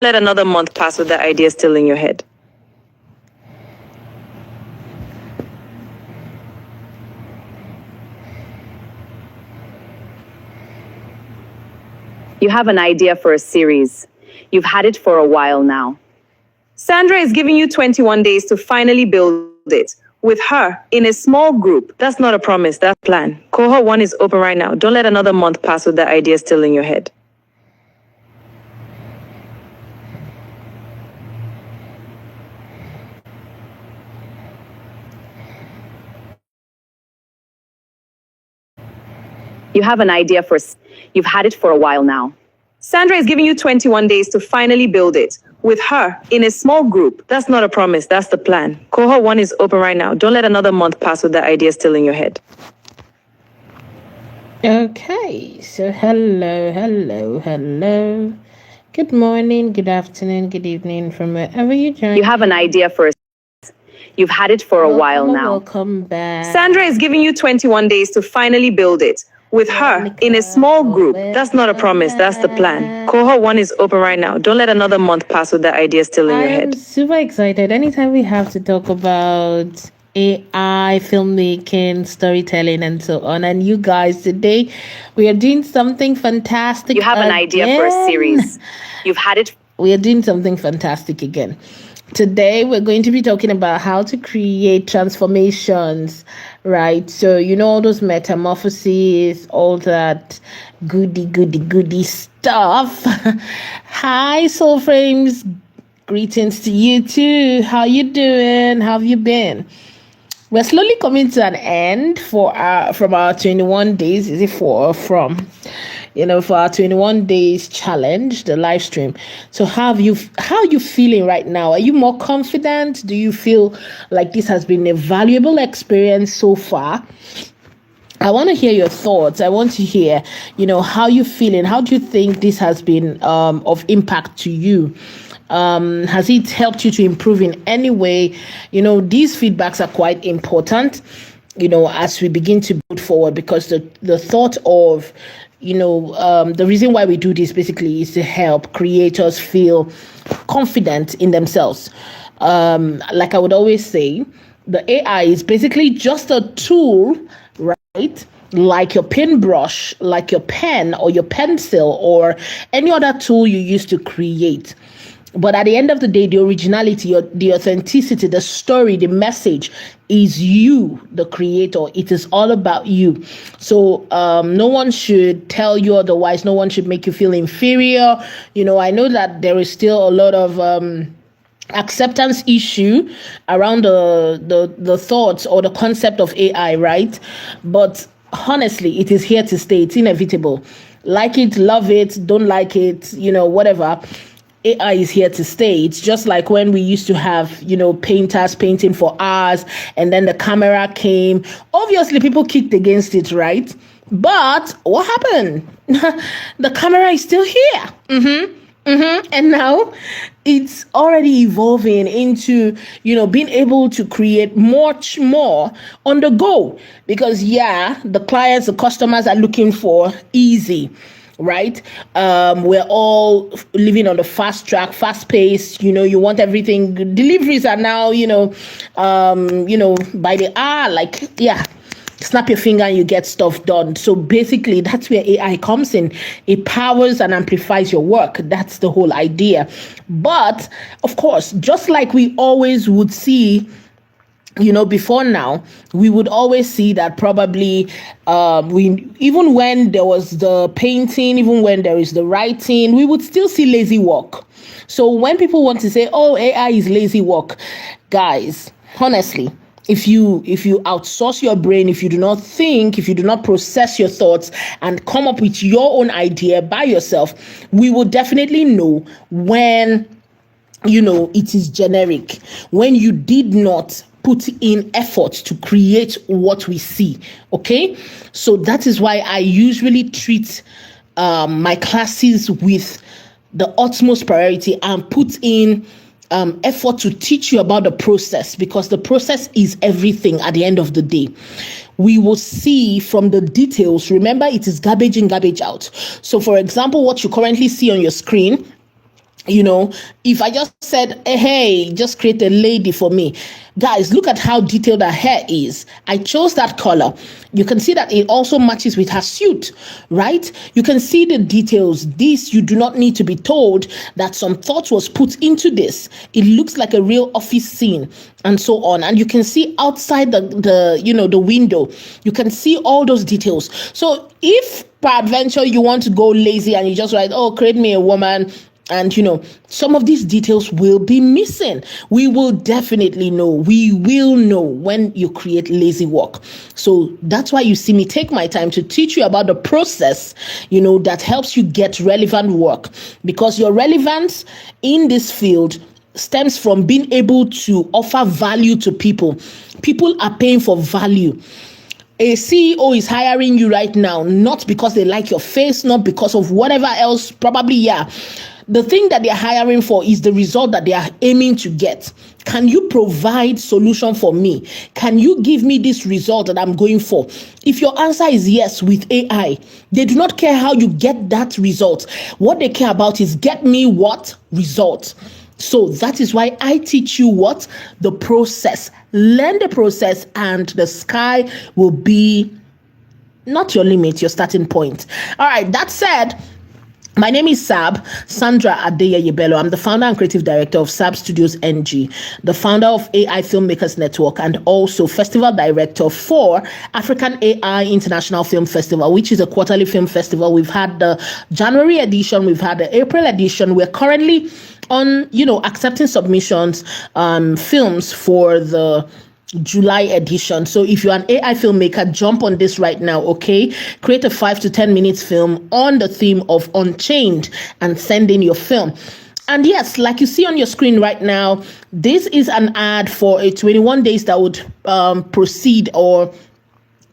Let another month pass with that idea still in your head. You have an idea for a series. You've had it for a while now. Sandra is giving you 21 days to finally build it. With her, in a small group. That's not a promise, that's a plan. Cohort 1 is open right now. Don't let another month pass with that idea still in your head. You have an idea for, you've had it for a while now. Sandra is giving you 21 days to finally build it. With her, in a small group. That's not a promise, that's the plan. Cohort 1 is open right now. Don't let another month pass with that idea still in your head. Okay, so hello. Good morning, good afternoon, good evening from wherever you join. You have an idea for, you've had it for a while now. Welcome back. Sandra is giving you 21 days to finally build it. With her, in a small group. That's not a promise, that's the plan. Cohort 1 is open right now. Don't let another month pass with that idea still in your head. I'm super excited. Anytime we have to talk about AI, filmmaking, storytelling, and so on. And you guys, today we are doing something fantastic. You have an idea for a series. You've had it. We are doing something fantastic again. Today, we're going to be talking about how to create transformations, right? So, all those metamorphoses, all that goody stuff. Hi, Soul Frames. Greetings to you too. How you doing? How have you been? We're slowly coming to an end from our 21 days. Is it for our 21 days challenge, the live stream. So how are you feeling right now? Are you more confident? Do you feel like this has been a valuable experience so far? I want to hear your thoughts. I want to hear, how you feeling. How do you think this has been of impact to you? Has it helped you to improve in any way? These feedbacks are quite important, as we begin to move forward, because the thought of, the reason why we do this basically is to help creators feel confident in themselves. Like I would always say, the AI is basically just a tool, right? Like your paintbrush, like your pen or your pencil or any other tool you use to create. But at the end of the day, the originality, the authenticity, the story, the message is you, the creator. It is all about you. So no one should tell you otherwise. No one should make you feel inferior. I know that there is still a lot of acceptance issue around the thoughts or the concept of AI, right? But honestly, it is here to stay. It's inevitable. Like it, love it, don't like it, whatever. AI is here to stay. It's just like when we used to have, painters painting for hours and then the camera came. Obviously, people kicked against it, right? But what happened? The camera is still here. And now it's already evolving into, being able to create much more on the go. Because, the clients, the customers are looking for easy. Right? We're all living on the fast track, fast pace. You want everything. Deliveries are now, by the hour, snap your finger and you get stuff done. So basically, that's where AI comes in. It powers and amplifies your work. That's the whole idea. But of course, just like we always would see, before now, we would always see that probably even when there was the painting, even when there is the writing, we would still see lazy work. So when people want to say, oh, AI is lazy work, guys, honestly, if you outsource your brain, if you do not think, if you do not process your thoughts and come up with your own idea by yourself, we will definitely know when, it is generic, when you did not put in effort to create what we see. Okay, so that is why I usually treat my classes with the utmost priority and put in effort to teach you about the process, because the process is everything at the end of the day. We will see from the details. Remember, it is garbage in, garbage out. So for example, what you currently see on your screen If I just said, hey, just create a lady for me. Guys, look at how detailed her hair is. I chose that color. You can see that it also matches with her suit, right? You can see the details. This, you do not need to be told that some thought was put into this. It looks like a real office scene and so on. And you can see outside the window, you can see all those details. So if peradventure you want to go lazy and you just write, oh, create me a woman, and some of these details will be missing. We will definitely know. We will know when you create lazy work. So that's why you see me take my time to teach you about the process, that helps you get relevant work, because your relevance in this field stems from being able to offer value to people. People are paying for value. A CEO is hiring you right now, not because they like your face, not because of whatever else, probably, yeah. The thing that they're hiring for is the result that they are aiming to get. Can you provide solution for me? Can you give me this result that I'm going for? If your answer is yes with AI, they do not care how you get that result. What they care about is get me what result. So that is why I teach you what? The process. Learn the process and the sky will be not your limit, your starting point. All right, that said, my name is Sandra Adeyeye-Bello. I'm the founder and creative director of SAB Studios NG, the founder of AI Filmmakers Network, and also festival director for African AI International Film Festival, which is a quarterly film festival. We've had the January edition, we've had the April edition. We're currently on, accepting submissions, films for the July edition. So if you're an AI filmmaker, jump on this right now, okay? Create a 5 to 10 minutes film on the theme of Unchained and send in your film. And yes, like you see on your screen right now, this is an ad for a 21 days that would proceed, or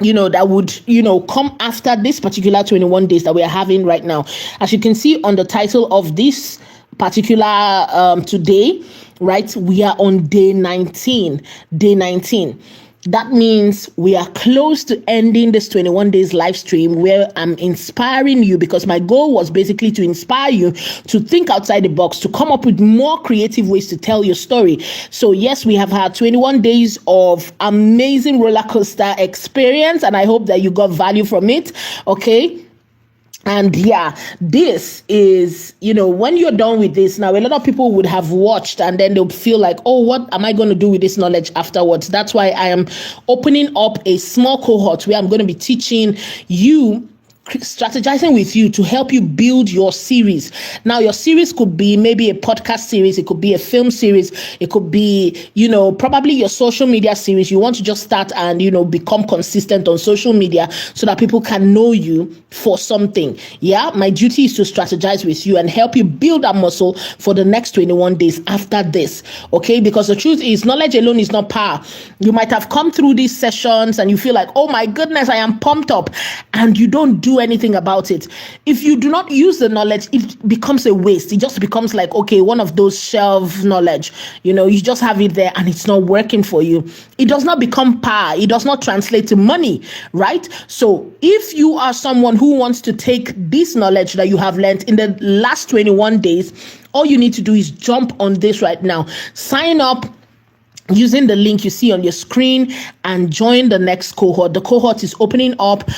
that would, come after this particular 21 days that we are having right now. As you can see on the title of this particular today, right, we are on day 19. That means we are close to ending this 21 days live stream where I'm inspiring you, because my goal was basically to inspire you to think outside the box, to come up with more creative ways to tell your story. So yes, we have had 21 days of amazing roller coaster experience, and I hope that you got value from it, okay? And yeah, this is, when you're done with this, now a lot of people would have watched and then they'll feel like, oh, what am I going to do with this knowledge afterwards? That's why I am opening up a small cohort where I'm going to be teaching you, strategizing with you to help you build your series. Now, your series could be maybe a podcast series, it could be a film series, it could be, probably your social media series. You want to just start and, become consistent on social media so that people can know you for something. Yeah, my duty is to strategize with you and help you build that muscle for the next 21 days after this. Okay, because the truth is, knowledge alone is not power. You might have come through these sessions and you feel like, oh my goodness, I am pumped up, and you don't do anything about it. If you do not use the knowledge, it becomes a waste. It just becomes like, okay, one of those shelf knowledge, you just have it there and it's not working for you. It does not become power. It does not translate to money, right? So if you are someone who wants to take this knowledge that you have learned in the last 21 days, all you need to do is jump on this right now. Sign up using the link you see on your screen and join the next cohort. The cohort is opening up.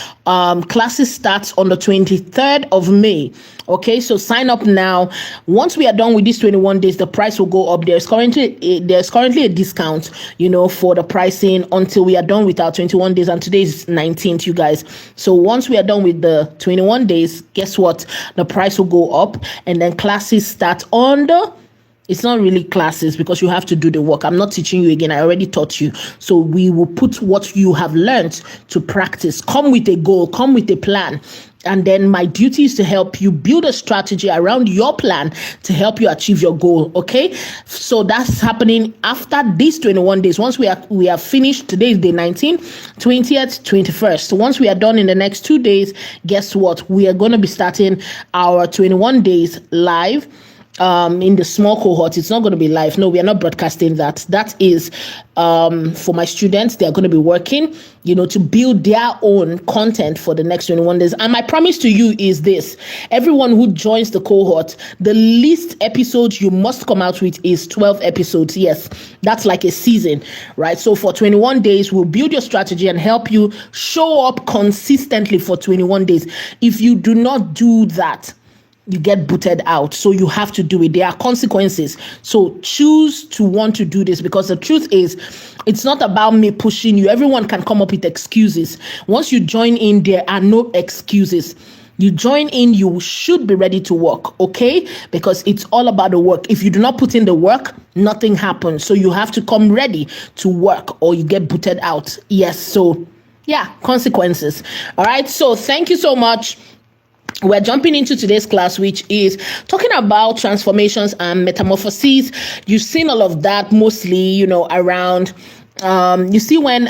Classes starts on the 23rd of May. Okay, so sign up now. Once we are done with these 21 days, the price will go up. There's currently a discount, for the pricing until we are done with our 21 days. And today is 19th, you guys. So once we are done with the 21 days, guess what? The price will go up, and then classes start on it's not really classes because you have to do the work. I'm not teaching you again. I already taught you. So we will put what you have learned to practice. Come with a goal, come with a plan. And then my duty is to help you build a strategy around your plan to help you achieve your goal. Okay. So that's happening after these 21 days. Once we are finished, today is day 19, 20th, 21st. Once we are done in the next 2 days, guess what? We are going to be starting our 21 days live. in the small cohort. It's not going to be live. No, we are not broadcasting that. That is for my students. They are going to be working, to build their own content for the next 21 days. And my promise to you is this: everyone who joins the cohort, the least episode you must come out with is 12 episodes. Yes, that's like a season, right? So for 21 days, we'll build your strategy and help you show up consistently for 21 days. If you do not do that, you get booted out. So you have to do it. There are consequences. So choose to want to do this, because the truth is, it's not about me pushing you. Everyone can come up with excuses. Once you join in, there are no excuses. You join in, you should be ready to work, okay? Because it's all about the work. If you do not put in the work, nothing happens. So you have to come ready to work or you get booted out. Yes, so yeah, consequences. All right, so thank you so much. We're jumping into today's class, which is talking about transformations and metamorphoses. You've seen all of that mostly, around. You see when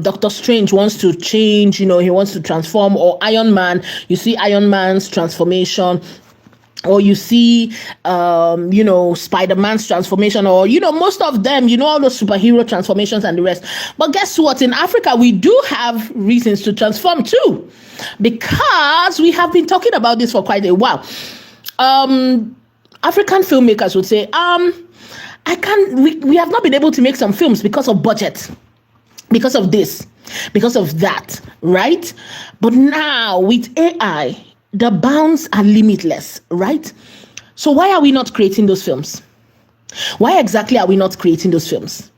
Doctor Strange wants to change, he wants to transform, or Iron Man, you see Iron Man's transformation. Or you see, Spider-Man's transformation, or, most of them, all those superhero transformations and the rest. But guess what? In Africa, we do have reasons to transform too, because we have been talking about this for quite a while. African filmmakers would say, we have not been able to make some films because of budget, because of this, because of that, right? But now with AI, the bounds are limitless, right? So why are we not creating those films? Why exactly are we not creating those films?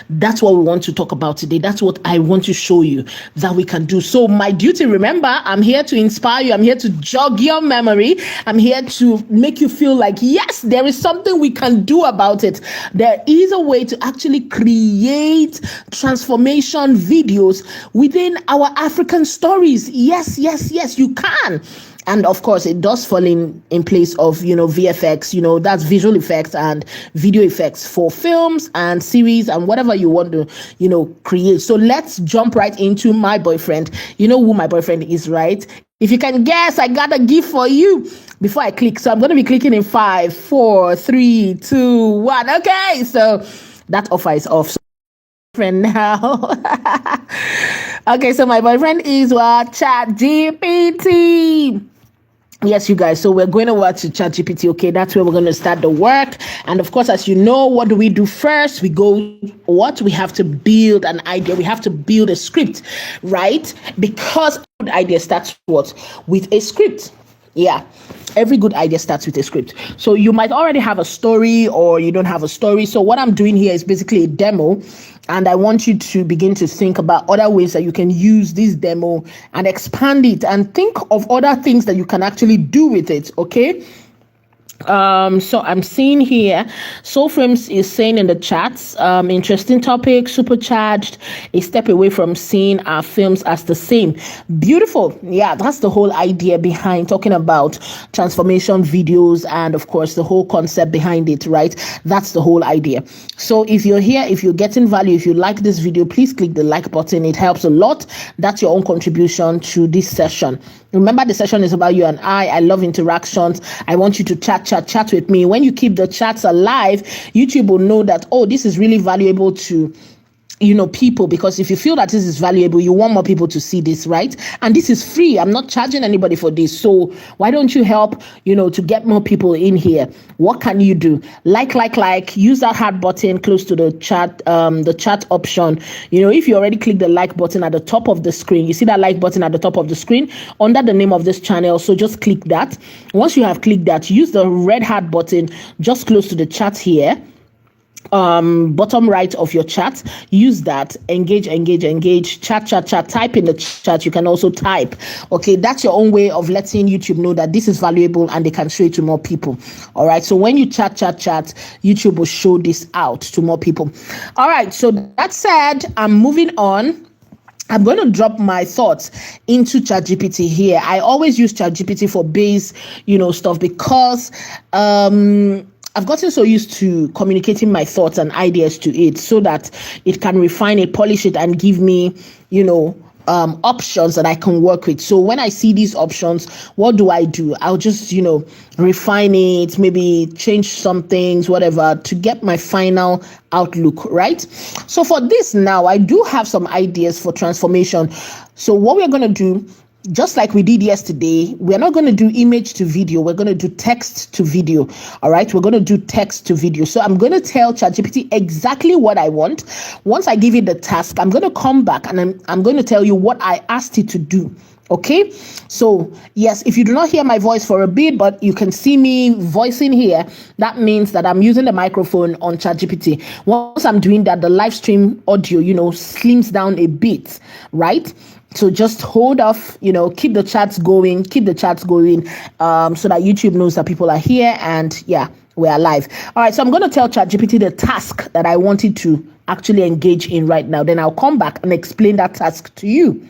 That's what we want to talk about today. That's what I want to show you that we can do. So my duty, remember, I'm here to inspire you. I'm here to jog your memory. I'm here to make you feel like, yes, there is something we can do about it. There is a way to actually create transformation videos within our African stories. Yes, you can. And of course, it does fall in place of, VFX, that's visual effects and video effects for films and series and whatever you want to, create. So let's jump right into my boyfriend. You know who my boyfriend is, right? If you can guess, I got a gift for you before I click. So I'm going to be clicking in 5, 4, 3, 2, 1. Okay, so that offer is off. So friend now. Okay, so my boyfriend is what? ChatGPT. Yes, you guys. So we're going over to ChatGPT. Okay, that's where we're going to start the work. And of course, as you know, what do we do first? We have to build an idea. We have to build a script, right? Because good idea starts with a script. Yeah, every good idea starts with a script. So you might already have a story, or you don't have a story. So what I'm doing here is basically a demo, and I want you to begin to think about other ways that you can use this demo and expand it, and think of other things that you can actually do with it. Okay. So I'm seeing here, Soul Frames is saying in the chats, interesting topic, supercharged, a step away from seeing our films as the same. Beautiful. Yeah, that's the whole idea behind talking about transformation videos, and of course the whole concept behind it, right? That's the whole idea. So if you're here, if you're getting value, if you like this video, please click the like button. It helps a lot. That's your own contribution to this session. Remember, the session is about you and I love interactions. I want you to chat with me. When you keep the chats alive, YouTube will know that, oh, this is really valuable to people, because if you feel that this is valuable, you want more people to see this, right? And this is free. I'm not charging anybody for this. So why don't you help, to get more people in here? What can you do? Like, use that heart button close to the chat option. If you already click the like button at the top of the screen, you see that like button at the top of the screen under the name of this channel. So just click that. Once you have clicked that, use the red heart button just close to the chat here. Bottom right of your chat, use that, engage, chat, type in the chat. You can also type. Okay, that's your own way of letting YouTube know that this is valuable and they can show it to more people. All right, so when you chat, YouTube will show this out to more people. All right, so that said, I'm moving on. I'm going to drop my thoughts into ChatGPT here. I always use ChatGPT for base, stuff, because I've gotten so used to communicating my thoughts and ideas to it, so that it can refine it, polish it, and give me, options that I can work with. So when I see these options, what do? I'll just, refine it, maybe change some things, whatever, to get my final outlook, right? So for this now, I do have some ideas for transformation. So what we're going to do, just like we did yesterday, we're not going to do image to video. We're going to do text to video. All right. We're going to do text to video. So I'm going to tell ChatGPT exactly what I want. Once I give it the task, I'm going to come back and I'm going to tell you what I asked it to do. Okay. So yes, if you do not hear my voice for a bit, but you can see me voicing here, that means that I'm using the microphone on ChatGPT. Once I'm doing that, the live stream audio, slims down a bit, right? So just hold off, keep the chats going, so that YouTube knows that people are here and we're live. All right, so I'm going to tell ChatGPT the task that I wanted to actually engage in right now. Then I'll come back and explain that task to you.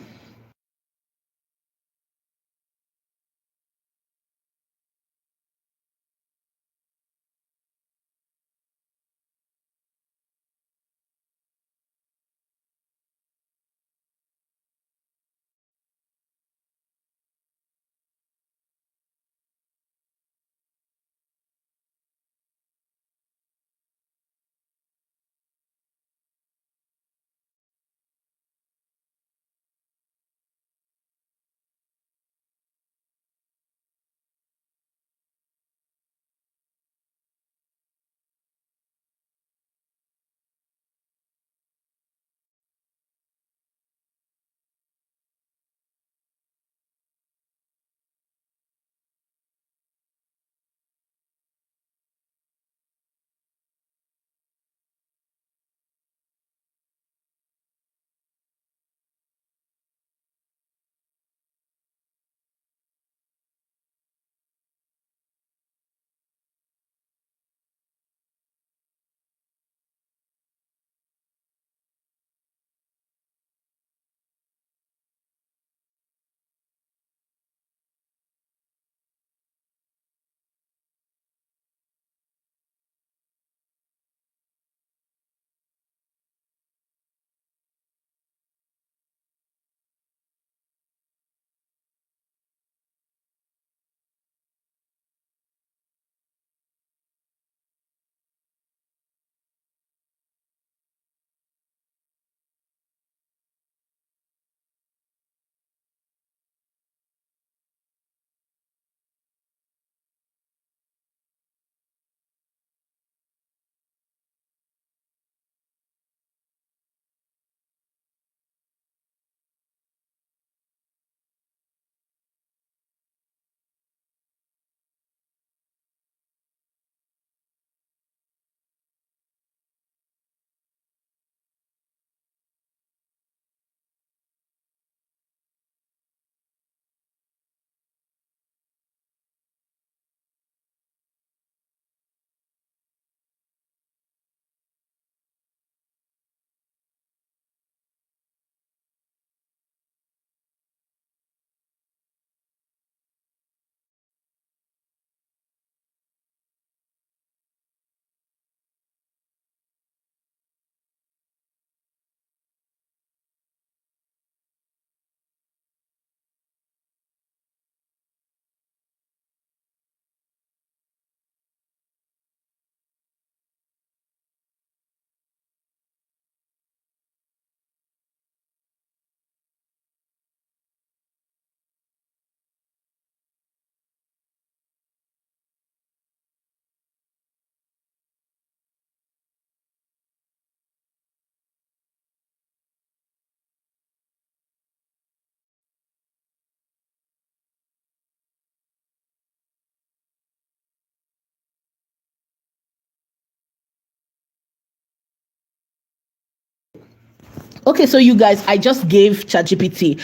Okay, so you guys, I just gave ChatGPT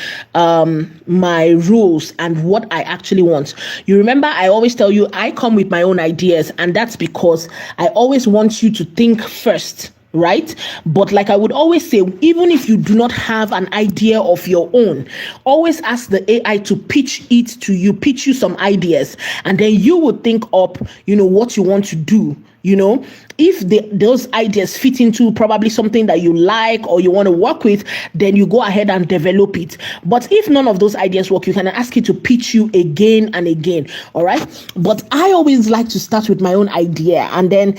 my rules and what I actually want. You remember, I always tell you I come with my own ideas, and that's because I always want you to think first, right? But like I would always say, even if you do not have an idea of your own, always ask the AI to pitch it to you, pitch you some ideas, and then you would think up, what you want to do If those ideas fit into probably something that you like or you want to work with, then you go ahead and develop it. But if none of those ideas work, you can ask it to pitch you again and again. All right. But I always like to start with my own idea and then,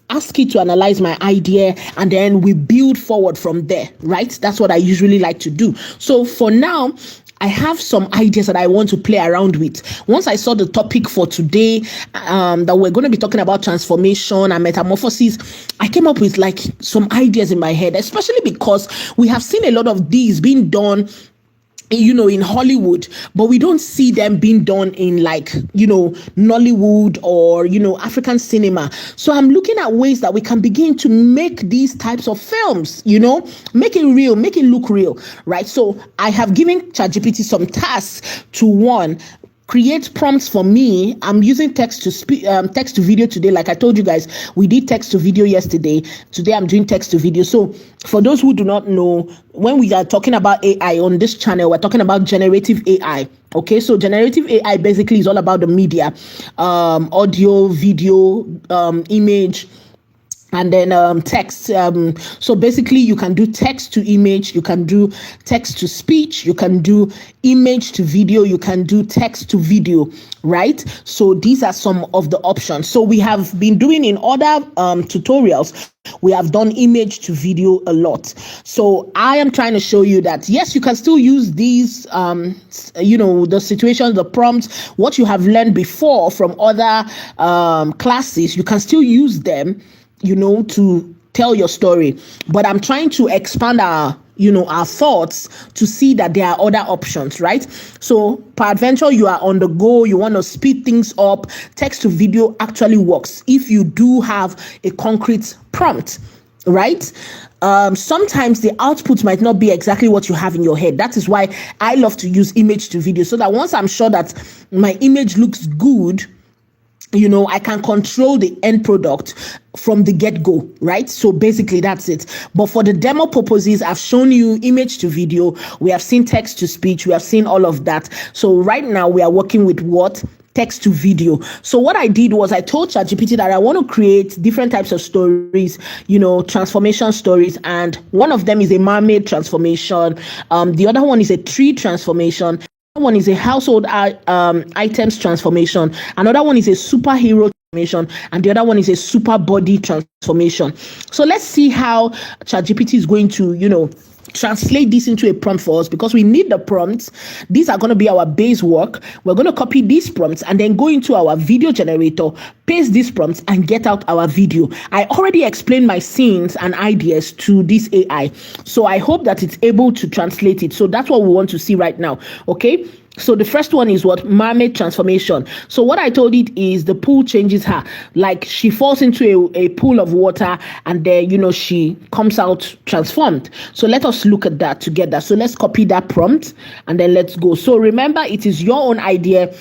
ask it to analyze my idea, and then we build forward from there, right? That's what I usually like to do. So for now, I have some ideas that I want to play around with. Once I saw the topic for today, that we're going to be talking about transformation and metamorphosis, I came up with like some ideas in my head, especially because we have seen a lot of these being done in Hollywood, but we don't see them being done in like, Nollywood or, African cinema. So I'm looking at ways that we can begin to make these types of films, make it real, make it look real, right? So I have given ChatGPT some tasks to one, create prompts for me. I'm using text to video today. Like I told you guys, we did text to video yesterday. Today I'm doing text to video. So for those who do not know, when we are talking about AI on this channel, we're talking about generative AI. Okay, so generative AI basically is all about the media, audio, video, image, and then text. So basically you can do text to image, you can do text to speech, you can do image to video, you can do text to video, right? So these are some of the options. So we have been doing in other tutorials, we have done image to video a lot. So I am trying to show you that yes, you can still use these the situations, the prompts, what you have learned before from other classes, you can still use them to tell your story. But I'm trying to expand our thoughts to see that there are other options, right? So peradventure, you are on the go, you want to speed things up, text to video actually works if you do have a concrete prompt, right? Sometimes the output might not be exactly what you have in your head. That is why I love to use image to video, so that once I'm sure that my image looks good, I can control the end product from the get-go, right? So basically that's it. But for the demo purposes, I've shown you image to video, we have seen text to speech, we have seen all of that. So right now we are working with what? Text to video. So what I did was I told ChatGPT that I want to create different types of stories, transformation stories, and one of them is a mermaid transformation. The other one is a tree transformation. One is a household items transformation. Another one is a superhero transformation, and the other one is a super body transformation. So let's see how ChatGPT is going to, translate this into a prompt for us, because we need the prompts. These are going to be our base work. We're going to copy these prompts and then go into our video generator, paste these prompts, and get out our video. I already explained my scenes and ideas to this AI, so I hope that it's able to translate it. So that's what we want to see right now. Okay. So the first one is what? Mermaid transformation. So what I told it is the pool changes her. Like she falls into a pool of water, and then, she comes out transformed. So let us look at that together. So let's copy that prompt and then let's go. So remember, it is your own idea.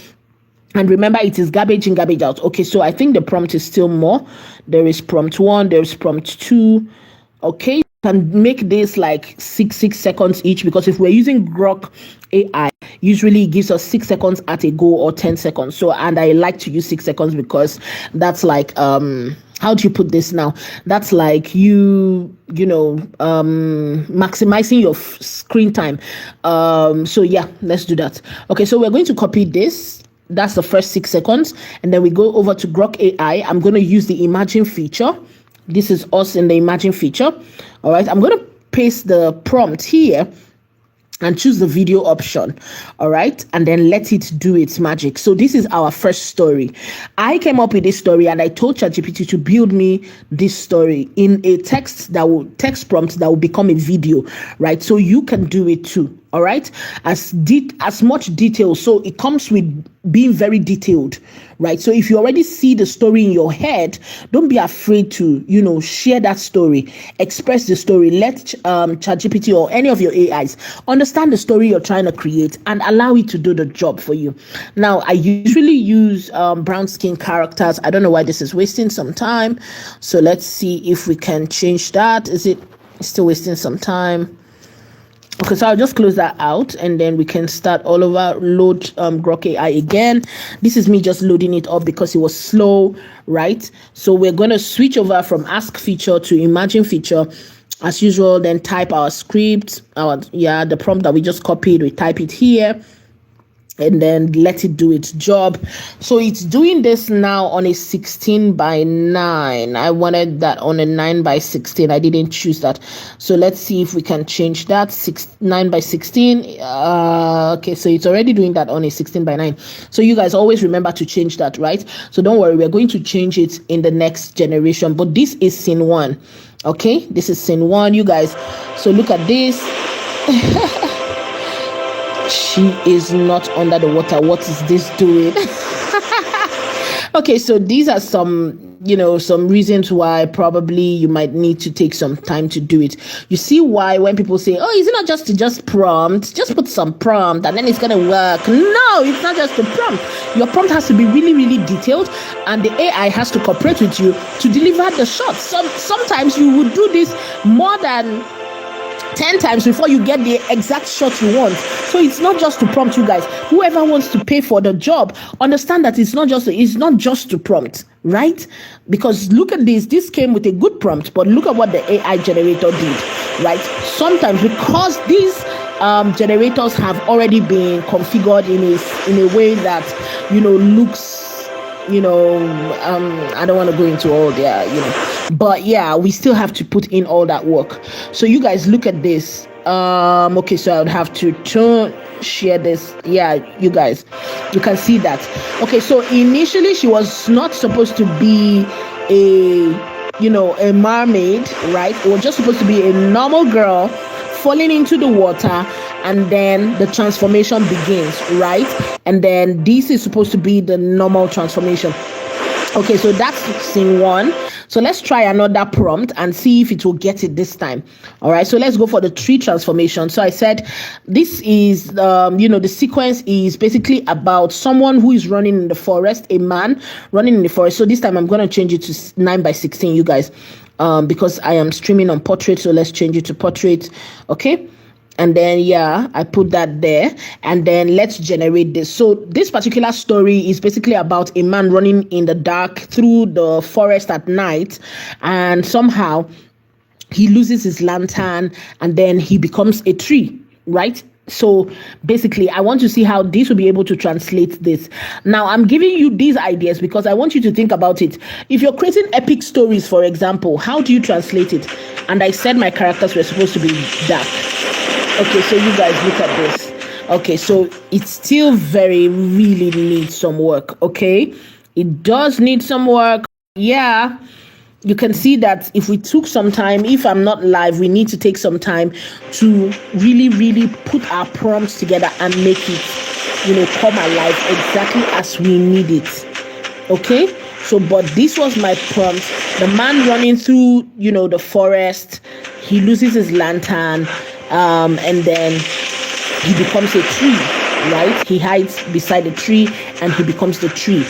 And remember, it is garbage in, garbage out. Okay, so I think the prompt is still more. There is prompt 1, there is prompt 2. Okay, you can make this like 6 seconds each, because if we're using Grok AI, usually it gives us 6 seconds at a go or 10 seconds. So, and I like to use 6 seconds because that's like, how do you put this now? That's like maximizing your screen time. So yeah, let's do that. Okay, so we're going to copy this. That's the first 6 seconds. And then we go over to Grok AI. I'm going to use the imagine feature. This is us in the imagine feature. All right, I'm going to paste the prompt here and choose the video option. All right, and then let it do its magic. So this is our first story. I came up with this story and I told ChatGPT to build me this story in a text prompt that will become a video, right? So you can do it too. All right, as much detail. So it comes with being very detailed, right? So if you already see the story in your head, don't be afraid to, share that story, express the story. Let ChatGPT or any of your AIs understand the story you're trying to create and allow it to do the job for you. Now, I usually use brown skin characters. I don't know why this is wasting some time. So let's see if we can change that. Is it still wasting some time? Okay, so I'll just close that out and then we can start all over, load Grok AI again. This is me just loading it up because it was slow, right? So we're going to switch over from ask feature to imagine feature as usual, then type our script, the prompt that we just copied, we type it here and then let it do its job. So it's doing this now on a 16 by 9. I wanted that on a 9 by 16. I didn't choose that. So let's see if we can change that. 9 by 16. Okay, so it's already doing that on a 16 by 9. So you guys always remember to change that, right? So don't worry, we're going to change it in the next generation. But this is scene 1. Okay, this is scene 1, you guys. So look at this. She is not under the water. What is this doing? Okay, so these are some reasons why probably you might need to take some time to do it. You see why when people say, oh, is it not just prompt? Just put some prompt and then it's going to work. No, it's not just the prompt. Your prompt has to be really, really detailed and the AI has to cooperate with you to deliver the shots. Sometimes you would do this more than 10 times before you get the exact shot you want. So it's not just to prompt, you guys. Whoever wants to pay for the job, understand that it's not just to prompt, right? Because look at this came with a good prompt, but look at what the AI generator did, right? Sometimes because these generators have already been configured in a way that looks, I don't want to go into all their, but yeah, we still have to put in all that work. So you guys look at this. Okay, so I would have to share this. Yeah, you guys, you can see that. Okay, so initially she was not supposed to be a mermaid, right? It was just supposed to be a normal girl falling into the water, and then the transformation begins, right? And then this is supposed to be the normal transformation. Okay, so that's scene 1. So let's try another prompt and see if it will get it this time. All right, so let's go for the tree transformation. So I said this is, the sequence is basically about someone who is running in the forest, a man running in the forest. So this time I'm going to change it to 9 by 16, you guys, because I am streaming on portrait. So let's change it to portrait. Okay. And then, I put that there. And then let's generate this. So this particular story is basically about a man running in the dark through the forest at night. And somehow he loses his lantern and then he becomes a tree, right? So basically, I want to see how this will be able to translate this. Now, I'm giving you these ideas because I want you to think about it. If you're creating epic stories, for example, how do you translate it? And I said my characters were supposed to be dark. Okay, so you guys look at this. Okay, so it still really needs some work, okay? It does need some work. Yeah, you can see that if we took some time, if I'm not live, we need to take some time to really put our prompts together and make it, come alive exactly as we need it, okay? So, but this was my prompt. The man running through, the forest, he loses his lantern, and then he becomes a tree, right? He hides beside a tree and he becomes the tree,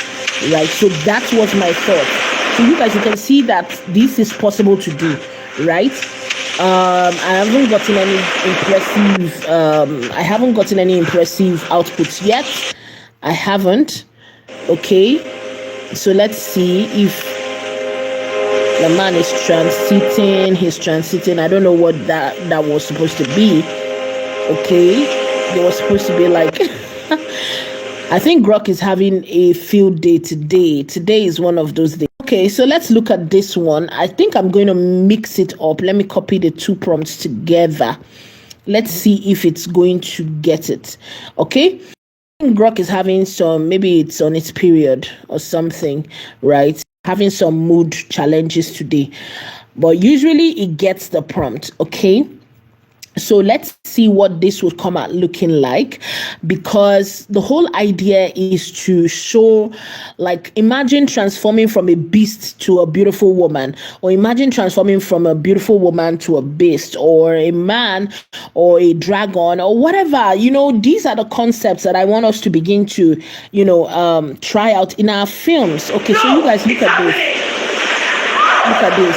right? So that was my thought. So you guys, you can see that this is possible to do, right? I haven't gotten any impressive outputs yet. I haven't. Okay, so let's see if the man is transiting. He's transiting. I don't know what that was supposed to be. Okay, they were supposed to be like I think Grok is having a field day today. Today is one of those days. Okay, so let's look at this one. I think I'm going to mix it up. Let me copy the two prompts together. Let's see if it's going to get it. Okay, Grok is having some, maybe it's on its period or something, right? Having some mood challenges today, but usually it gets the prompt. Okay, so let's see what this would come out looking like, because the whole idea is to show, like, imagine transforming from a beast to a beautiful woman, or imagine transforming from a beautiful woman to a beast, or a man or a dragon, or whatever. These are the concepts that I want us to begin to try out in our films. Okay, so you guys look at this.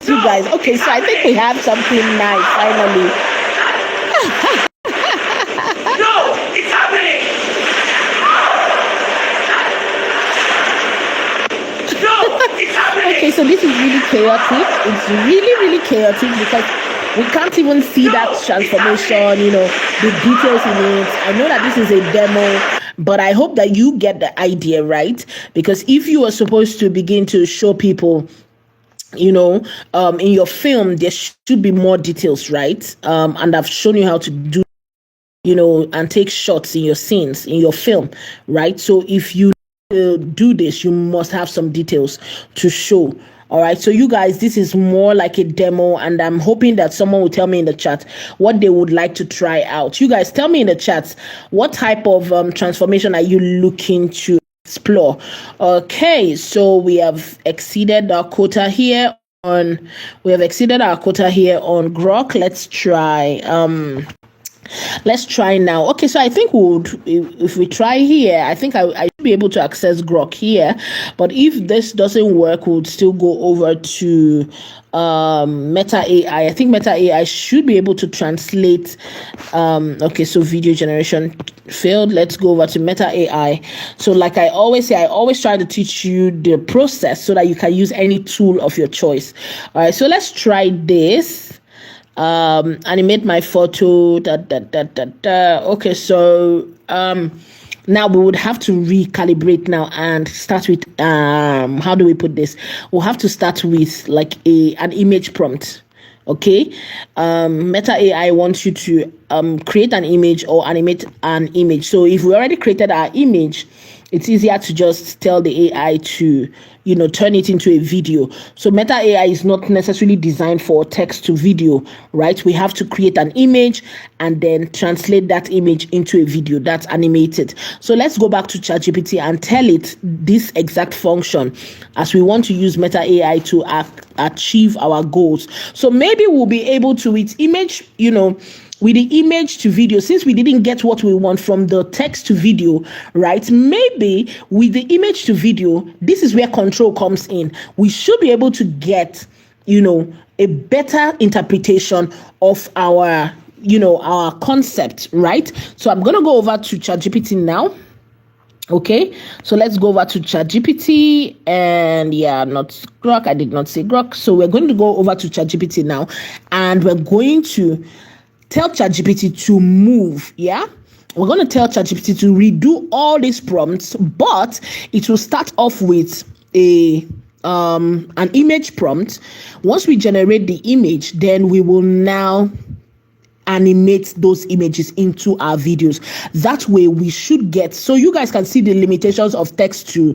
You guys. Okay, so I think we have something nice finally. No, it's happening! No, it's happening! Okay, so this is really chaotic. It's really chaotic because we can't even see that transformation, the details in it. I know that this is a demo, but I hope that you get the idea, right? Because if you are supposed to begin to show people, in your film, there should be more details, right? And I've shown you how to do, and take shots in your scenes, in your film, right? So if you do this, you must have some details to show. All right, so you guys, this is more like a demo, and I'm hoping that someone will tell me in the chat what they would like to try out. You guys, tell me in the chat what type of transformation are you looking to explore. Okay, so we have exceeded our quota here on Grok. Let's try now. Okay, so I think if we try here, I think I should be able to access Grok here. But if this doesn't work, we'll still go over to Meta AI. I think Meta AI should be able to translate. Okay, so video generation failed. Let's go over to Meta AI. So like I always say, I always try to teach you the process so that you can use any tool of your choice. All right, so let's try this. Animate my photo. Okay, so now we would have to recalibrate now and start with how do we put this? We'll have to start with like an image prompt. Okay, Meta AI wants you to create an image or animate an image. So if we already created our image, it's easier to just tell the AI to turn it into a video. So Meta AI is not necessarily designed for text to video, right? We have to create an image and then translate that image into a video that's animated. So let's go back to ChatGPT and tell it this exact function as we want to use Meta AI to achieve our goals. So maybe we'll be able to, with image, with the image to video, since we didn't get what we want from the text to video, right? Maybe with the image to video, this is where control comes in. We should be able to get, a better interpretation of our concept, right? So I'm going to go over to ChatGPT now. Okay, so let's go over to ChatGPT and not Grok. I did not say Grok. So we're going to go over to ChatGPT now and we're going to tell ChatGPT to move. Yeah, we're going to tell ChatGPT to redo all these prompts, but it will start off with an image prompt. Once we generate the image, then we will now animate those images into our videos. That way we should get, so you guys can see the limitations of text to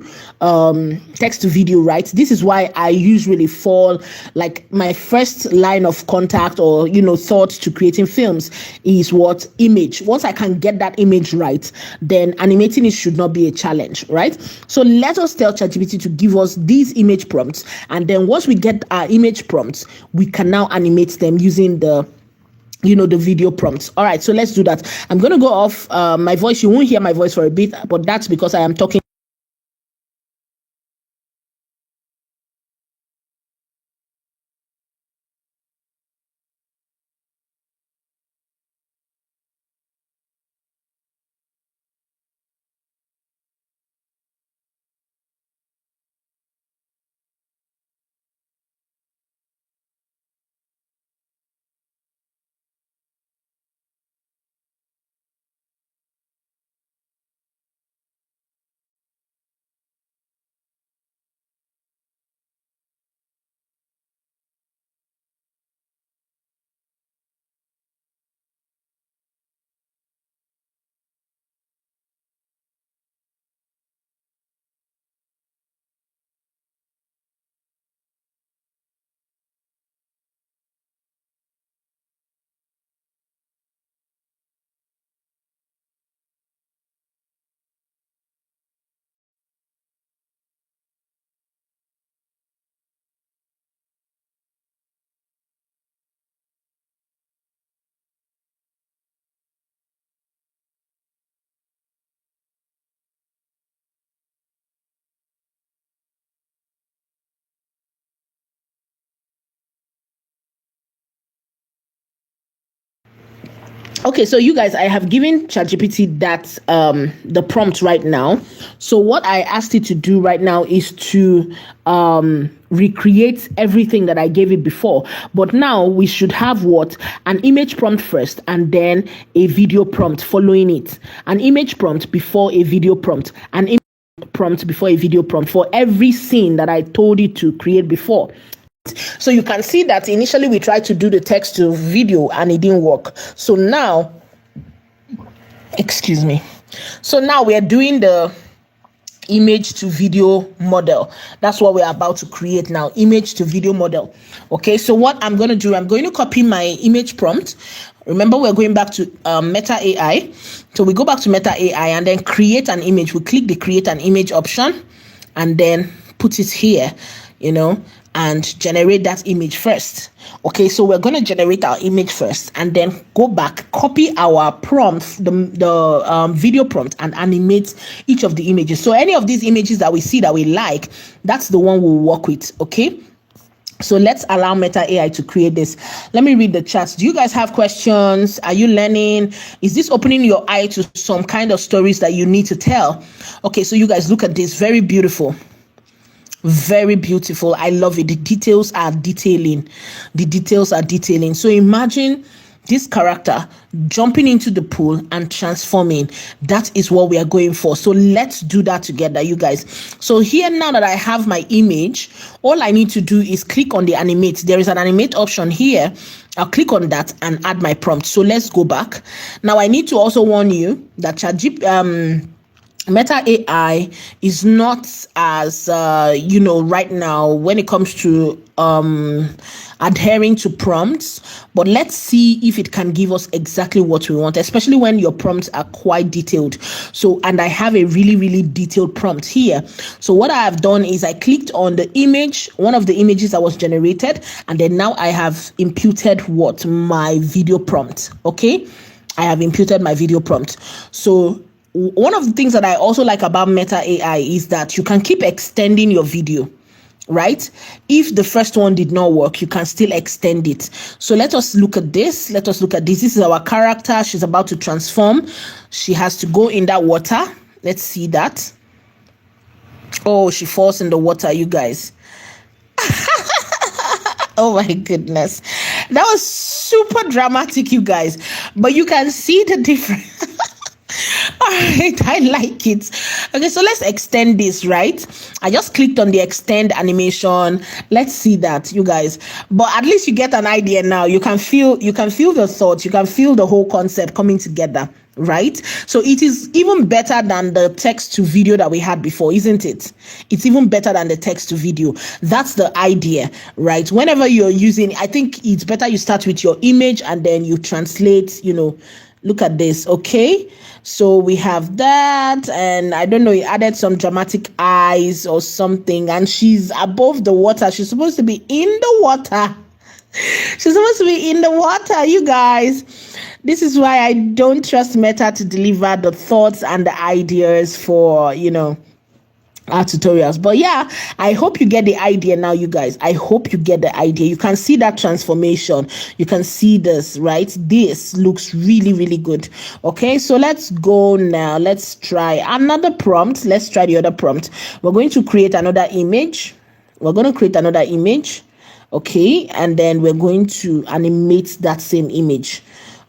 video, right? This is why I usually fall, like my first line of contact or thought to creating films is what image. Once I can get that image right, then animating it should not be a challenge, right? So let us tell ChatGPT to give us these image prompts, and then once we get our image prompts, we can now animate them using the video prompts. All right, so let's do that. I'm going to go off my voice. You won't hear my voice for a bit, but that's because I am talking Okay, so you guys, I have given ChatGPT that the prompt right now. So what I asked it to do right now is to recreate everything that I gave it before. But now we should have what? An image prompt first, and then a video prompt following it. An image prompt before a video prompt. An image prompt before a video prompt for every scene that I told it to create before. So you can see that initially we tried to do the text to video and it didn't work. So now, excuse me. So now we are doing the image to video model. That's what we're about to create now, image to video model. Okay, so what I'm going to do, I'm going to copy my image prompt. Remember, we're going back to Meta AI. So we go back to Meta AI and then create an image. We click the create an image option and then put it here, and generate that image first. Okay, so we're going to generate our image first and then go back, copy our prompt, the video prompt, and animate each of the images. So any of these images that we see that we like, that's the one we'll work with. Okay, so let's allow Meta AI to create this. Let me read the chats. Do you guys have questions? Are you learning? Is this opening your eye to some kind of stories that you need to tell? Okay, so you guys look at this. Very beautiful. Very beautiful. I love it. The details are detailing. So imagine this character jumping into the pool and transforming. That is what we are going for. So let's do that together, you guys. So here, now that I have my image, all I need to do is click on the animate. There is an animate option here. I'll click on that and add my prompt. So let's go back. Now I need to also warn you that Meta AI is not as, right now when it comes to adhering to prompts, but let's see if it can give us exactly what we want, especially when your prompts are quite detailed. So, and I have a really, really detailed prompt here. So what I have done is I clicked on the image, one of the images that was generated, and then now I have imputed my video prompt. Okay, I have imputed my video prompt. So one of the things that I also like about Meta AI is that you can keep extending your video, right? If the first one did not work, you can still extend it. So let us look at this. This is our character. She's about to transform. She has to go in that water. Let's see that. Oh, she falls in the water, you guys. Oh my goodness. That was super dramatic, you guys. But you can see the difference. All right, I like it. Okay, so let's extend this, right? I just clicked on the extend animation. Let's see that, you guys. But at least you get an idea now. You can feel the thoughts. You can feel the whole concept coming together, right? So it is even better than the text to video that we had before, isn't it? It's even better than the text to video. That's the idea, right? Whenever you're using, I think it's better you start with your image and then you translate, look at this. Okay, so we have that, and I don't know, it added some dramatic eyes or something, and she's above the water. She's supposed to be in the water. She's supposed to be in the water, you guys. This is why I don't trust Meta to deliver the thoughts and the ideas for our tutorials. But yeah, I hope you get the idea now, you guys. I hope you get the idea. You can see that transformation. You can see this, right? This looks really, really good. Okay, so let's go now. Let's try another prompt. Let's try the other prompt. We're going to create another image. Okay, and then we're going to animate that same image.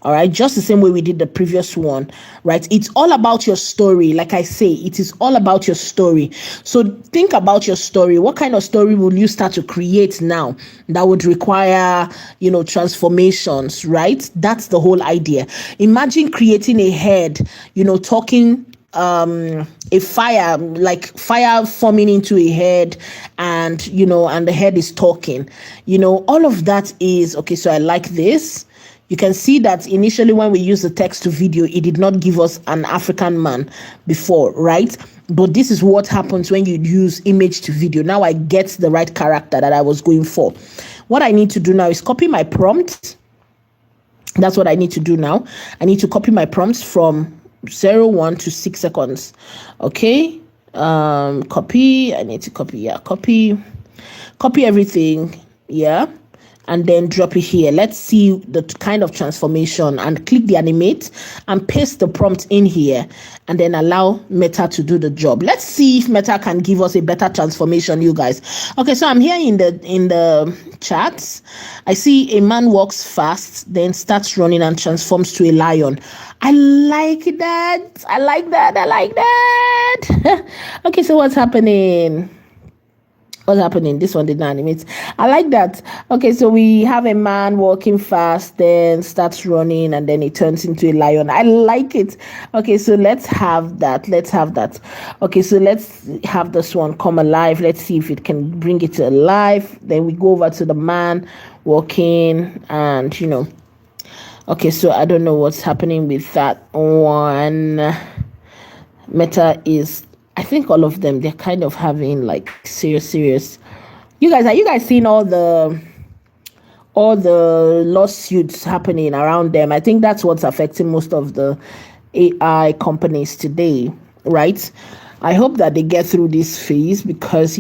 All right, just the same way we did the previous one, right? It's all about your story. Like I say, it is all about your story. So think about your story. What kind of story will you start to create now that would require, transformations, right? That's the whole idea. Imagine creating a head, talking a fire, like fire forming into a head, and the head is talking. All of that is okay. So I like this. You can see that initially when we use the text to video, it did not give us an African man before, right? But this is what happens when you use image to video. Now I get the right character that I was going for. What I need to do now is copy my prompt. That's what I need to do now. I need to copy my prompts from 1 to 6 seconds. Okay. Copy. I need to copy. Yeah. Copy everything. Yeah. and then drop it here. Let's see the kind of transformation, and click the animate and paste the prompt in here, and then allow Meta to do the job. Let's see if Meta can give us a better transformation, you guys. Okay, so I'm here in the chats. I see a man walks fast, then starts running and transforms to a lion. I like that. Okay, so what's happening? This one did not animate. I like that. Okay, so we have a man walking fast, then starts running, and then it turns into a lion. I like it. Okay, so let's have that. Okay, so let's have this one come alive. Let's see if it can bring it to life. Then we go over to the man walking, and okay, so I don't know what's happening with that one. Meta is, I think all of them, they're kind of having like serious. You guys, are you guys seeing all the lawsuits happening around them? I think that's what's affecting most of the AI companies today, right? I hope that they get through this phase, because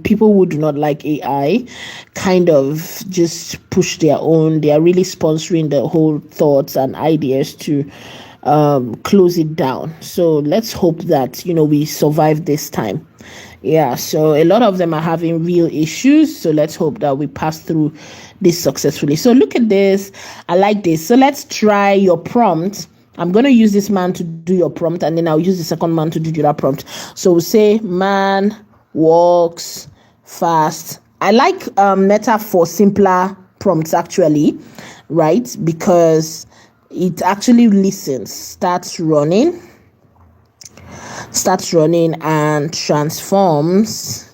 people who do not like AI kind of just push their own. They are really sponsoring the whole thoughts and ideas to close it down. So let's hope that we survive this time. So a lot of them are having real issues, so let's hope that we pass through this successfully. So look at this. I like this. So let's try your prompt. I'm going to use this man to do your prompt, and then I'll use the second man to do the other prompt. So we'll say man walks fast. I like Meta for simpler prompts, actually, right? Because it actually listens, starts running and transforms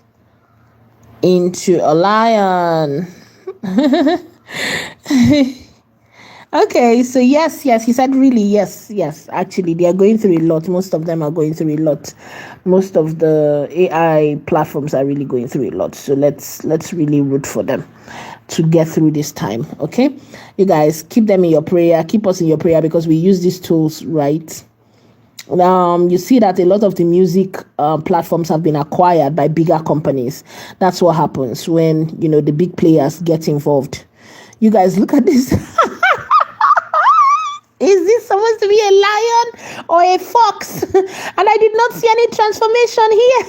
into a lion. Okay, so yes, he said really yes. Actually, they are going through a lot. Most of them are going through a lot. Most of the AI platforms are really going through a lot. So let's really root for them to get through this time. Okay, you guys, keep them in your prayer. Keep us in your prayer, because we use these tools, right? You see that a lot of the music platforms have been acquired by bigger companies. That's what happens when the big players get involved. You guys, look at this. Is this supposed to be a lion or a fox? And I did not see any transformation here.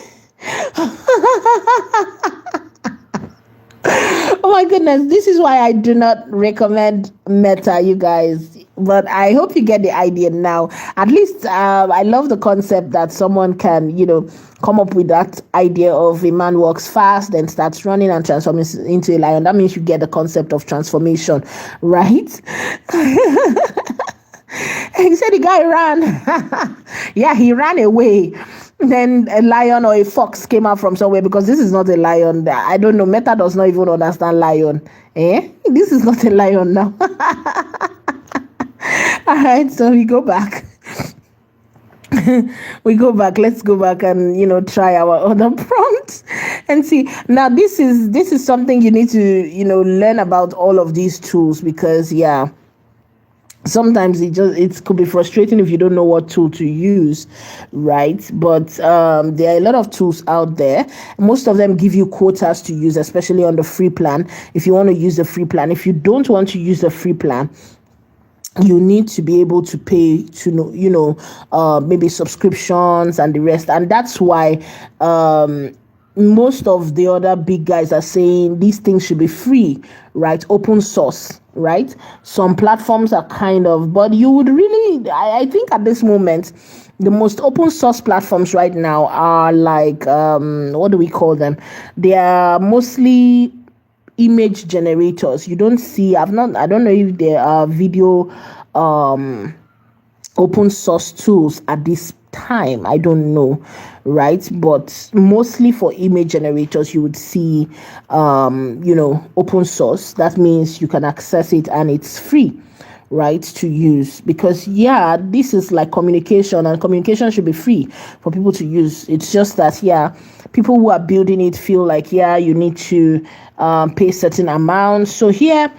Oh my goodness, this is why I do not recommend Meta, you guys. But I hope you get the idea now. At least I love the concept that someone can, come up with that idea of a man walks fast, then starts running and transforms into a lion. That means you get the concept of transformation, right? He said the guy ran. Yeah, he ran away. Then a lion or a fox came out from somewhere, because this is not a lion. I don't know. Meta does not even understand lion. This is not a lion now. All right, so we go back. Let's go back and try our other prompts and see. Now this is something you need to learn about all of these tools, because sometimes it could be frustrating if you don't know what tool to use, right? But there are a lot of tools out there. Most of them give you quotas to use, especially on the free plan. If you want to use the free plan, if you don't want to use the free plan, you need to be able to pay to maybe subscriptions and the rest. And that's why most of the other big guys are saying these things should be free, right? Open source, right? Some platforms are but you would really, I think at this moment, the most open source platforms right now are like, what do we call them? They are mostly image generators. You don't see, I don't know if there are video open source tools at this time. I don't know, right? But mostly for image generators, you would see open source. That means you can access it and it's free, right, to use. Because this is like communication, and communication should be free for people to use. It's just that people who are building it feel like you need to pay certain amounts. So here,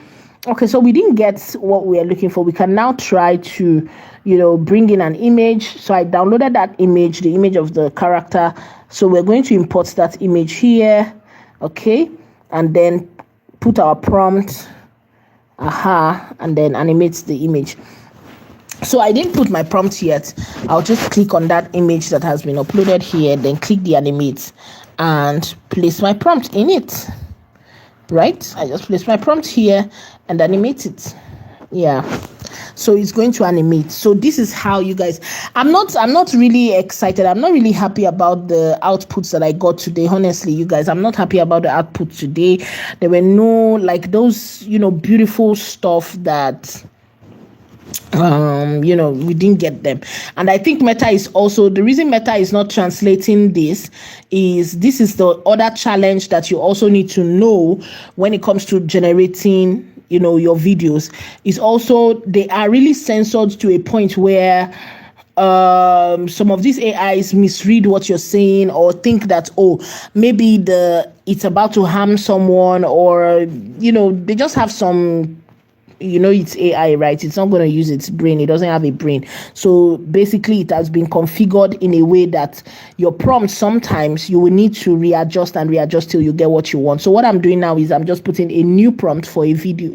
okay, so we didn't get what we are looking for. We can now try to bring in an image. So I downloaded that image, the image of the character. So we're going to import that image here, okay, and then put our prompt, and then animate the image. So I didn't put my prompt yet. I'll just click on that image that has been uploaded here, then click the animate and place my prompt in it. Right? I just place my prompt here and animate it. Yeah. So it's going to animate. So this is how you guys, I'm not really excited. I'm not really happy about the outputs that I got today. Honestly, you guys, I'm not happy about the output today. There were no like those, beautiful stuff that we didn't get them. And I think Meta is also the reason Meta is not translating this is the other challenge that you also need to know when it comes to generating your videos, is also they are really censored to a point where some of these AIs misread what you're saying or think that maybe it's about to harm someone, or they just have some it's AI, right? It's not going to use its brain. It doesn't have a brain. So basically it has been configured in a way that your prompt, sometimes you will need to readjust till you get what you want. So what I'm doing now is I'm just putting a new prompt for a video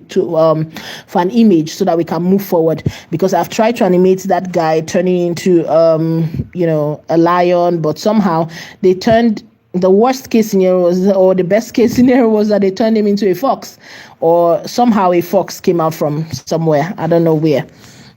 for an image so that we can move forward, because I've tried to animate that guy turning into a lion, but somehow they turned the worst case scenario or the best case scenario was that they turned him into a fox, or somehow a fox came out from somewhere. I don't know where.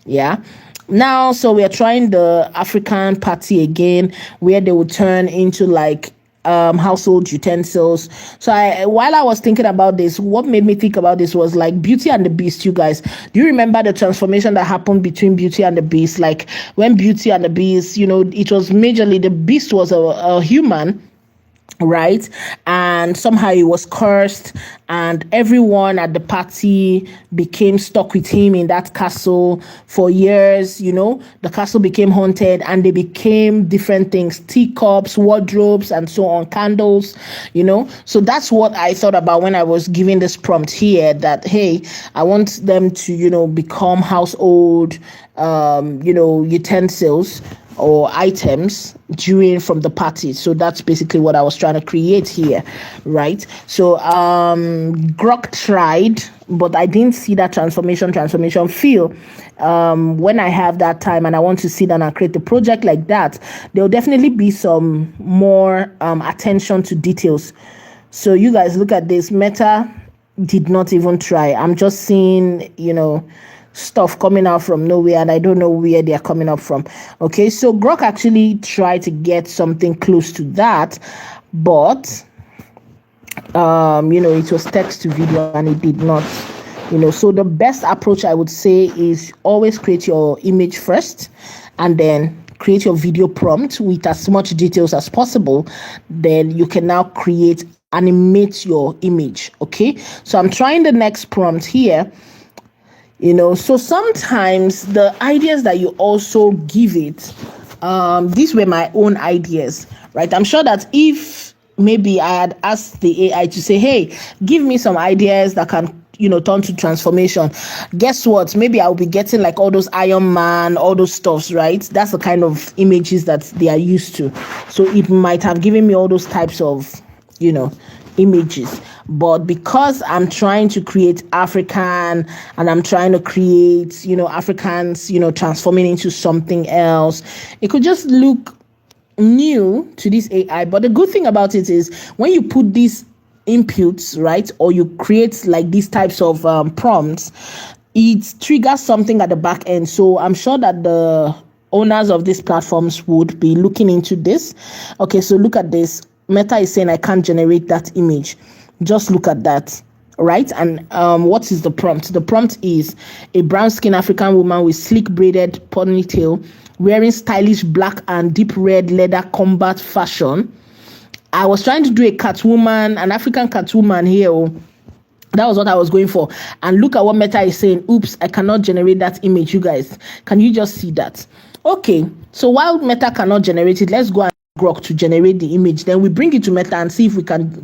Yeah. Now, so we are trying the African party again, where they would turn into like household utensils. So while I was thinking about this, what made me think about this was like Beauty and the Beast. You guys, do you remember the transformation that happened between Beauty and the Beast? Like when Beauty and the Beast, it was majorly the Beast was a human, right? And somehow he was cursed, and everyone at the party became stuck with him in that castle for years. The castle became haunted, and they became different things: teacups, wardrobes, and so on, candles. So that's what I thought about when I was giving this prompt here, that hey, I want them to become household utensils or items from the party. So that's basically what I was trying to create here, right? So Grok tried, but I didn't see that transformation feel. When I have that time and I want to sit down and create a project like that, there'll definitely be some more attention to details. So you guys look at this. Meta did not even try. I'm just seeing stuff coming out from nowhere, and I don't know where they're coming up from. Okay, so Grok actually tried to get something close to that, but it was text to video and it did not. So the best approach I would say is always create your image first and then create your video prompt with as much details as possible. Then you can now animate your image. Okay, so I'm trying the next prompt here. So sometimes the ideas that you also give it, these were my own ideas, right? I'm sure that if maybe I had asked the AI to say, hey, give me some ideas that can, turn to transformation, guess what? Maybe I'll be getting like all those Iron Man, all those stuffs, right? That's the kind of images that they are used to. So it might have given me all those types of, images. But because I'm trying to create African, and I'm trying to create, Africans, transforming into something else, it could just look new to this AI. But the good thing about it is when you put these inputs, right, or you create like these types of prompts, it triggers something at the back end. So I'm sure that the owners of these platforms would be looking into this. Okay, so look at this. Meta is saying I can't generate that image. Just look at that, right? And what is the prompt? The prompt is a brown-skinned African woman with sleek braided ponytail, wearing stylish black and deep red leather combat fashion. I was trying to do a Catwoman, an African Catwoman here. That was what I was going for. And look at what Meta is saying. Oops, I cannot generate that image, you guys. Can you just see that? Okay, so while Meta cannot generate it, let's go and Grok to generate the image. Then we bring it to Meta and see if we can,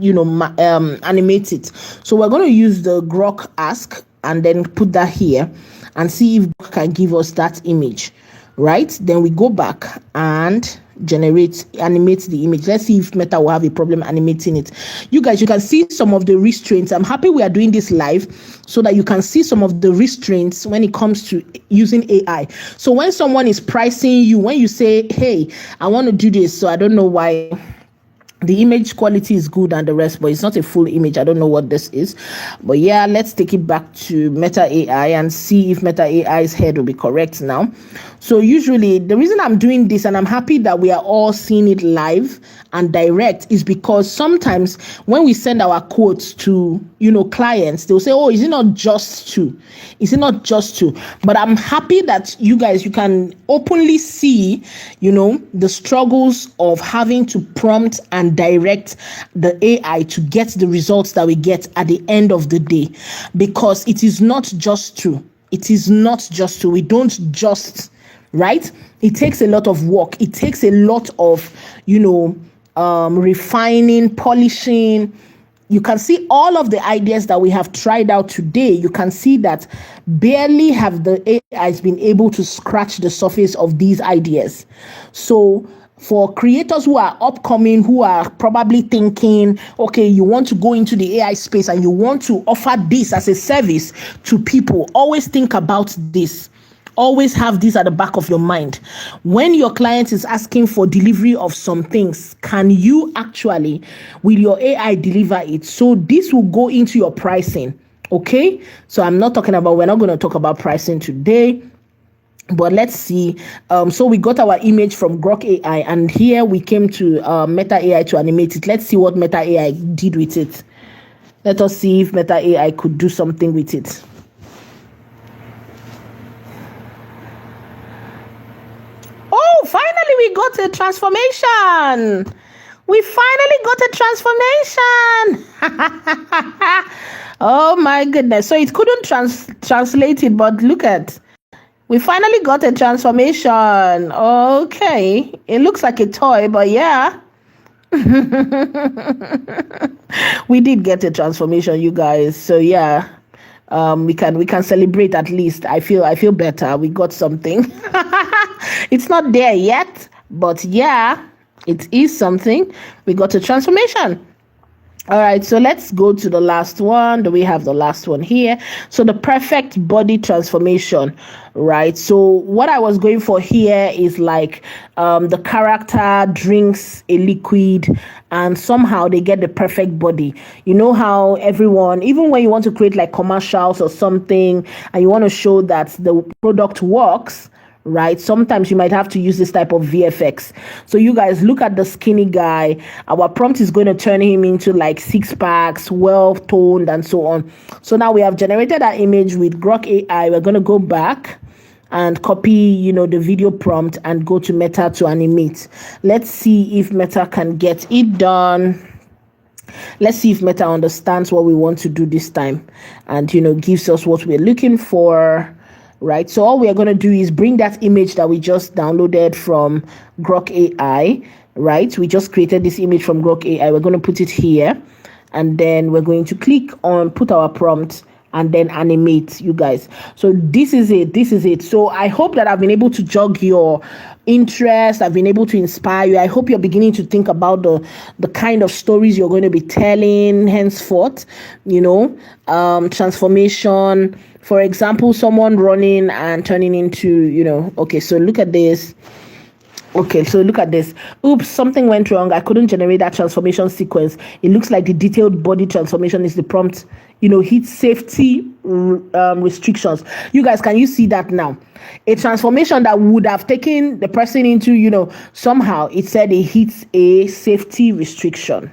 animate it. So we're going to use the Grok ask and then put that here and see if Grok can give us that image, right? Then we go back and animate the image. Let's see if Meta will have a problem animating it. You guys, you can see some of the restraints. I'm happy we are doing this live so that you can see some of the restraints when it comes to using AI. So when someone is pricing you, when you say, hey, I want to do this, so I don't know why the image quality is good and the rest, but it's not a full image. I don't know what this is, but yeah, let's take it back to Meta AI and see if Meta AI's head will be correct now. So usually the reason I'm doing this, and I'm happy that we are all seeing it live and direct, is because sometimes when we send our quotes to clients, they'll say, oh, is it not just two? Is it not just two? But I'm happy that you guys, you can openly see the struggles of having to prompt and direct the AI to get the results that we get at the end of the day, because it is not just two. It is not just two. We don't just, right? It takes a lot of work. It takes a lot of refining, polishing. You can see all of the ideas that we have tried out today. You can see that barely have the AIs been able to scratch the surface of these ideas. So for creators who are upcoming, who are probably thinking, okay, you want to go into the AI space and you want to offer this as a service to people, always think about this. Always have this at the back of your mind. When your client is asking for delivery of some things, can you actually, will your AI deliver it? So this will go into your pricing, okay? So we're not going to talk about pricing today, but let's see. So we got our image from Grok AI, and here we came to Meta AI to animate it. Let's see what Meta AI did with it. Let us see if Meta AI could do something with it. Oh, finally we got a transformation. We finally got a transformation. Oh my goodness. So it couldn't translate it, but look at, we finally got a transformation. Okay. It looks like a toy, but yeah. We did get a transformation, you guys. So yeah. We can celebrate at least. I feel better. We got something. It's not there yet, but yeah, it is something. We got a transformation. All right, so let's go to the last one. Do we have the last one here? So the perfect body transformation, right? So what I was going for here is like the character drinks a liquid and somehow they get the perfect body. You know how everyone, even when you want to create like commercials or something and you want to show that the product works, right? Sometimes you might have to use this type of VFX. So you guys look at the skinny guy. Our prompt is going to turn him into like 6 packs, well toned and so on. So now we have generated our image with Grok AI. We're going to go back and copy, the video prompt and go to Meta to animate. Let's see if Meta can get it done. Let's see if Meta understands what we want to do this time and, gives us what we're looking for. Right, so all we are going to do is bring that image that we just downloaded from Grok AI, right? We just created this image from Grok AI. We're going to put it here, and then we're going to click on put our prompt and then animate, you guys. So this is it. So I hope that I've been able to jog your interest. I've been able to inspire you. I hope you're beginning to think about the kind of stories you're going to be telling henceforth, transformation. For example, someone running and turning into, okay, so look at this. Okay, so look at this. Oops, something went wrong. I couldn't generate that transformation sequence. It looks like the detailed body transformation is the prompt, hit safety restrictions. You guys, can you see that now? A transformation that would have taken the person into, somehow it said it hits a safety restriction.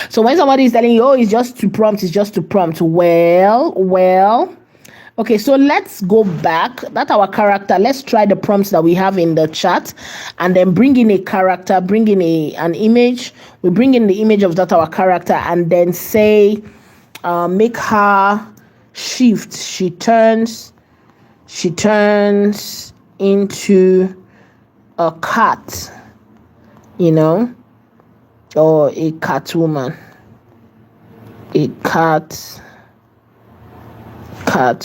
So when somebody is telling you, oh, it's just to prompt, well, okay, so let's go back. That's our character. Let's try the prompts that we have in the chat and then bring in a character, bring in an image. We bring in the image of that our character and then say, make her shift. She turns into a cat, or a cat woman. A cat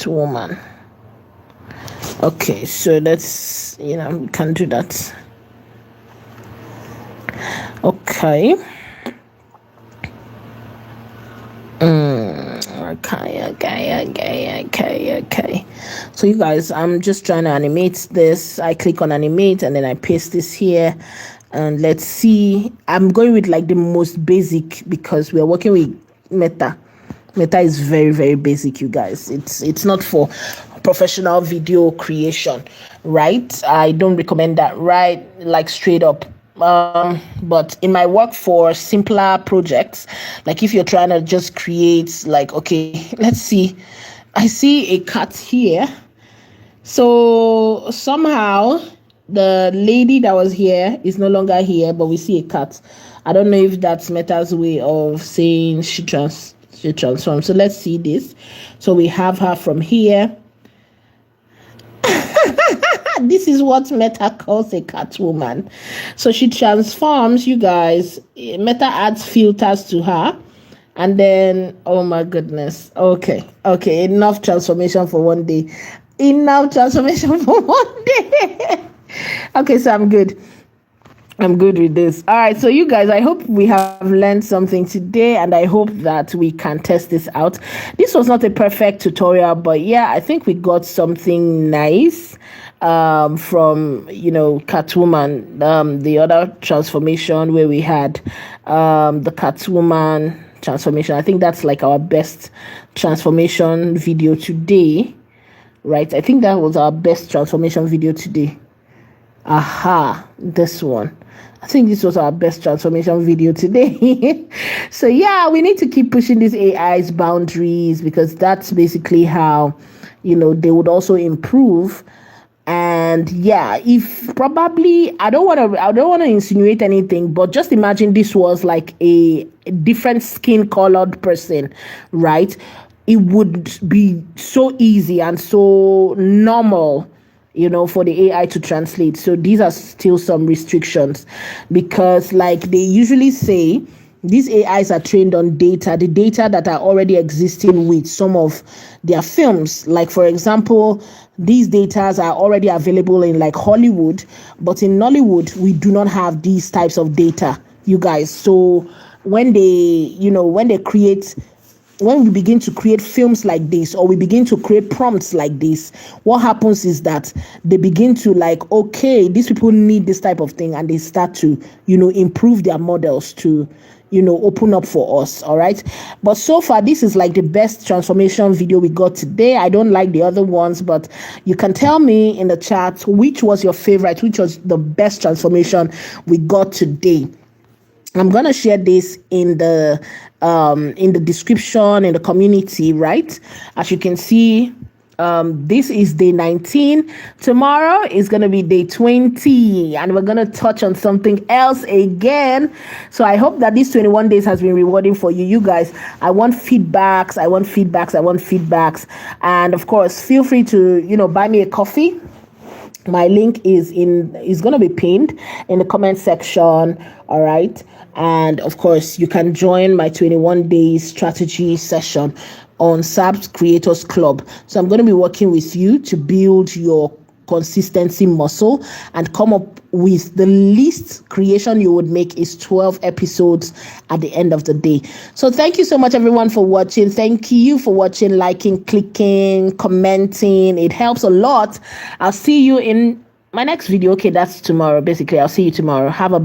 woman. Okay, so let's, we can do that. Okay. Okay. So you guys, I'm just trying to animate this. I click on animate and then I paste this here. And let's see. I'm going with like the most basic because we're working with Meta. Meta is very, very basic, you guys. It's not for professional video creation, right? I don't recommend that, right? Like straight up. But in my work for simpler projects, like if you're trying to just create, like, okay, let's see, I see a cat here. So somehow the lady that was here is no longer here, but we see a cat. I don't know if that's Meta's way of saying she transformed. So let's see this. So we have her from here. This is what Meta calls a Catwoman. So she transforms, you guys. Meta adds filters to her. And then, oh my goodness. Okay. Enough transformation for one day. Okay, so I'm good with this. All right, so you guys, I hope we have learned something today, and I hope that we can test this out. This was not a perfect tutorial, but yeah, I think we got something nice from Catwoman, the other transformation where we had the Catwoman transformation. I think that's like our best transformation video today, right? I think that was our best transformation video today. This one. I think this was our best transformation video today. So yeah, we need to keep pushing these AI's boundaries, because that's basically how, they would also improve. And yeah, if probably, I don't want to insinuate anything, but just imagine this was like a different skin colored person, right? It would be so easy and so normal, for the AI to translate. So these are still some restrictions, because like they usually say, these AIs are trained on the data that are already existing with some of their films. Like, for example, these data are already available in like Hollywood, but in Nollywood, we do not have these types of data, you guys. So when we begin to create films like this, or we begin to create prompts like this, what happens is that they begin to like, okay, these people need this type of thing, and they start to, improve their models to, open up for us. All right. But so far, this is like the best transformation video we got today. I don't like the other ones, but you can tell me in the chat which was your favorite, which was the best transformation we got today. I'm gonna share this in the description, in the community, right? As you can see, this is day 19. Tomorrow is gonna be day 20, and we're gonna touch on something else again. So I hope that these 21 days has been rewarding for you. You guys, I want feedbacks, and of course, feel free to buy me a coffee. My link is going to be pinned in the comment section. All right. And of course, you can join my 21 days strategy session on SAP's Creators Club. So I'm going to be working with you to build your consistency muscle and come up with the least creation you would make is 12 episodes at the end of the day. So thank you so much, everyone, for watching. Thank you for watching, liking, clicking, commenting. It helps a lot. I'll see you in my next video. Okay, that's tomorrow. Basically, I'll see you tomorrow. Have a